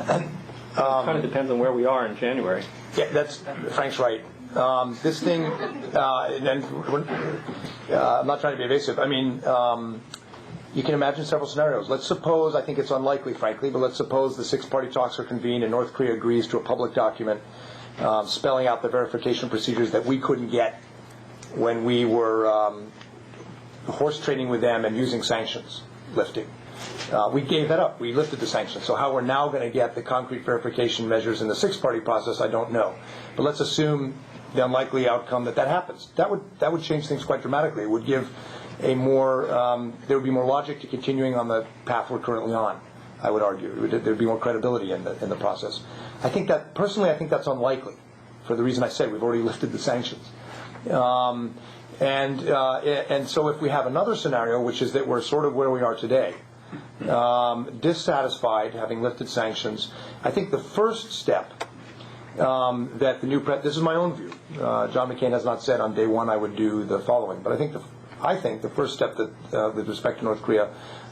It kind of depends on where we are in January. Yeah, Frank's right. This thing, and I'm not trying to be evasive. I mean, you can imagine several scenarios. Let's suppose, I think it's unlikely, frankly, but let's suppose the six-party talks are convened and North Korea agrees to a public document spelling out the verification procedures that we couldn't get when we were horse trading with them and using sanctions lifting. We gave that up. We lifted the sanctions. So how we're now going to get the concrete verification measures in the six-party process, I don't know. But let's assume the unlikely outcome that happens. That would change things quite dramatically. It would give a more there would be more logic to continuing on the path we're currently on. I would argue there'd be more credibility in the process. I think that's unlikely, for the reason I said. We've already lifted the sanctions. And so if we have another scenario, which is that we're sort of where we are today, dissatisfied, having lifted sanctions, I think the first step that the new this is my own view. John McCain has not said on day one I would do the following, but I think the first step that with respect to North Korea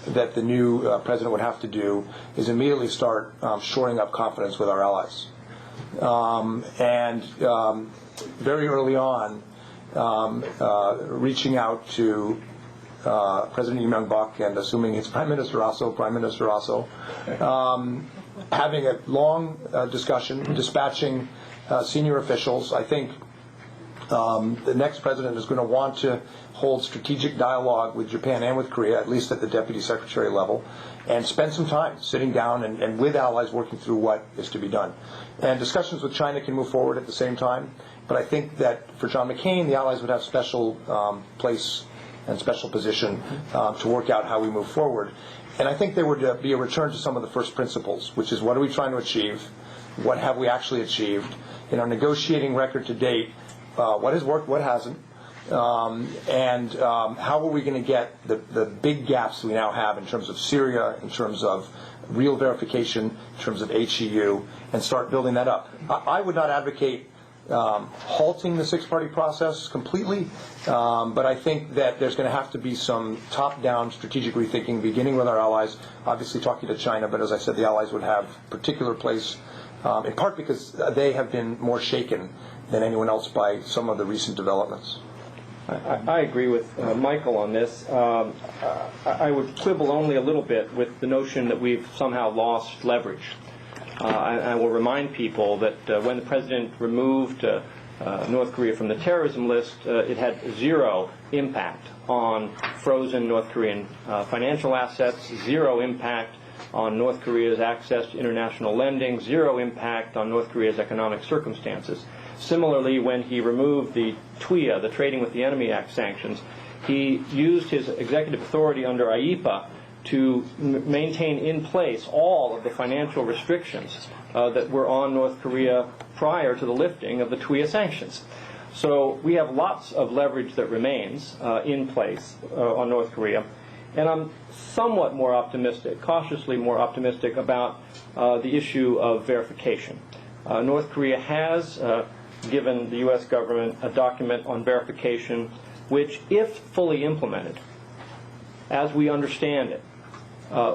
that the new president would have to do is immediately start shoring up confidence with our allies, and very early on reaching out to President Myung-bak and assuming it's Prime Minister also, having a long discussion, dispatching senior officials. I think the next president is going to want to hold strategic dialogue with Japan and with Korea, at least at the deputy secretary level, and spend some time sitting down and with allies working through what is to be done. And discussions with China can move forward at the same time, but I think that for John McCain, the allies would have special place and special position to work out how we move forward. And I think there would be a return to some of the first principles, which is what are we trying to achieve, what have we actually achieved, in our negotiating record to date, what has worked, what hasn't, and how are we going to get the big gaps we now have in terms of Syria, in terms of real verification, in terms of HEU, and start building that up. I would not advocate halting the six-party process completely, but I think that there's going to have to be some top-down strategic rethinking, beginning with our allies, obviously talking to China, but as I said, the allies would have particular place, in part because they have been more shaken than anyone else by some of the recent developments. I agree with Michael on this. I would quibble only a little bit with the notion that we've somehow lost leverage. I will remind people that when the president removed North Korea from the terrorism list, it had zero impact on frozen North Korean financial assets, zero impact on North Korea's access to international lending, zero impact on North Korea's economic circumstances. Similarly, when he removed the TWIA, the Trading with the Enemy Act sanctions, he used his executive authority under IEPA to maintain in place all of the financial restrictions that were on North Korea prior to the lifting of the TWIA sanctions. So we have lots of leverage that remains in place on North Korea. And I'm somewhat more optimistic, cautiously more optimistic about the issue of verification. North Korea has given the U.S. government a document on verification which, if fully implemented, as we understand it,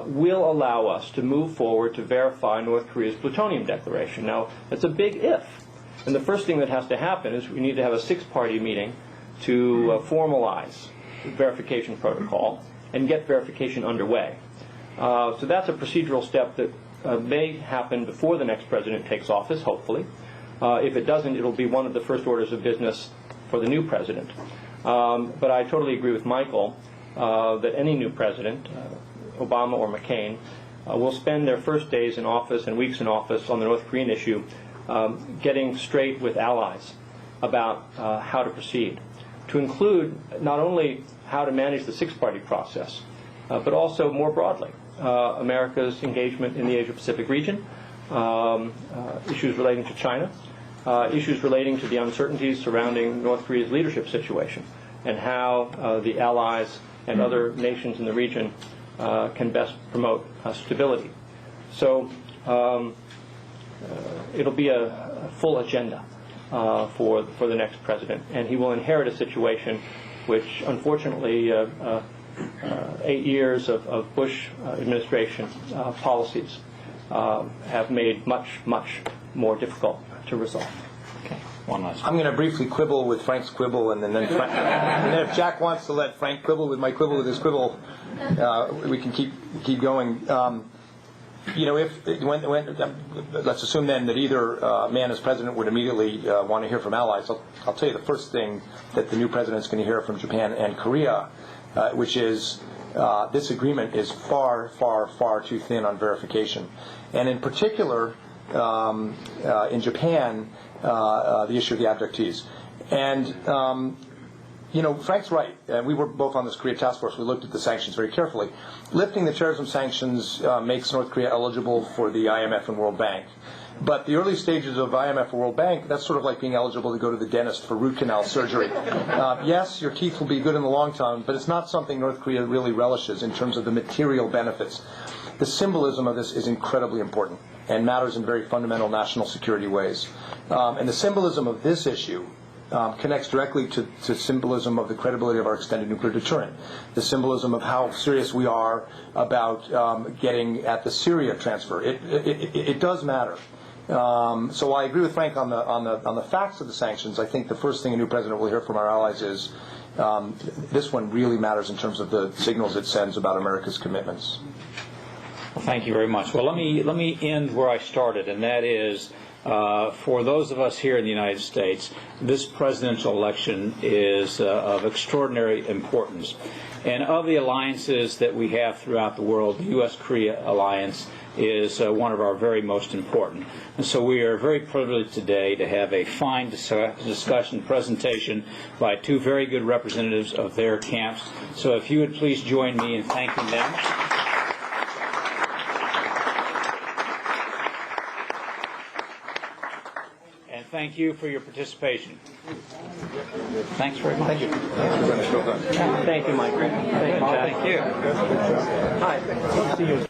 will allow us to move forward to verify North Korea's plutonium declaration. Now, it's a big if. And the first thing that has to happen is we need to have a six-party meeting to formalize the verification protocol and get verification underway. So that's a procedural step that may happen before the next president takes office, hopefully. If it doesn't, it'll be one of the first orders of business for the new president. But I totally agree with Michael that any new president, Obama or McCain, will spend their first days in office and weeks in office on the North Korean issue getting straight with allies about how to proceed, to include not only how to manage the six-party process, but also more broadly America's engagement in the Asia-Pacific region, issues relating to China, issues relating to the uncertainties surrounding North Korea's leadership situation, and how the allies and other nations in the region can best promote stability. So it'll be a full agenda for the next president, and he will inherit a situation which, unfortunately, 8 years of Bush administration policies have made much, much more difficult to resolve. Okay. One last. I'm going to briefly quibble with Frank's quibble, and then and then if Jack wants to let Frank quibble with my quibble with his quibble, we can keep going. Let's assume then that either man as president would immediately want to hear from allies. I'll tell you the first thing that the new president's going to hear from Japan and Korea, which is this agreement is far, far, far too thin on verification. And in particular, in Japan, the issue of the abductees. And Frank's right. We were both on this Korea task force. We looked at the sanctions very carefully. Lifting the terrorism sanctions makes North Korea eligible for the IMF and World Bank. But the early stages of IMF or World Bank, that's sort of like being eligible to go to the dentist for root canal surgery. Yes, your teeth will be good in the long term, but it's not something North Korea really relishes in terms of the material benefits. The symbolism of this is incredibly important and matters in very fundamental national security ways. And the symbolism of this issue connects directly to symbolism of the credibility of our extended nuclear deterrent, the symbolism of how serious we are about getting at the Syria transfer. It does matter. So I agree with Frank on the facts of the sanctions. I think the first thing a new president will hear from our allies is this one really matters in terms of the signals it sends about America's commitments. Well, thank you very much. Well, let me end where I started, and that is, for those of us here in the United States, this presidential election is of extraordinary importance. And of the alliances that we have throughout the world, the U.S. Korea alliance is one of our very most important. And so we are very privileged today to have a fine discussion presentation by two very good representatives of their camps. So if you would please join me in thanking them. Thank you for your participation. Thanks very much. Thank you. Thank you, Mike. Thank you, Jack. Thank you. Hi. See you.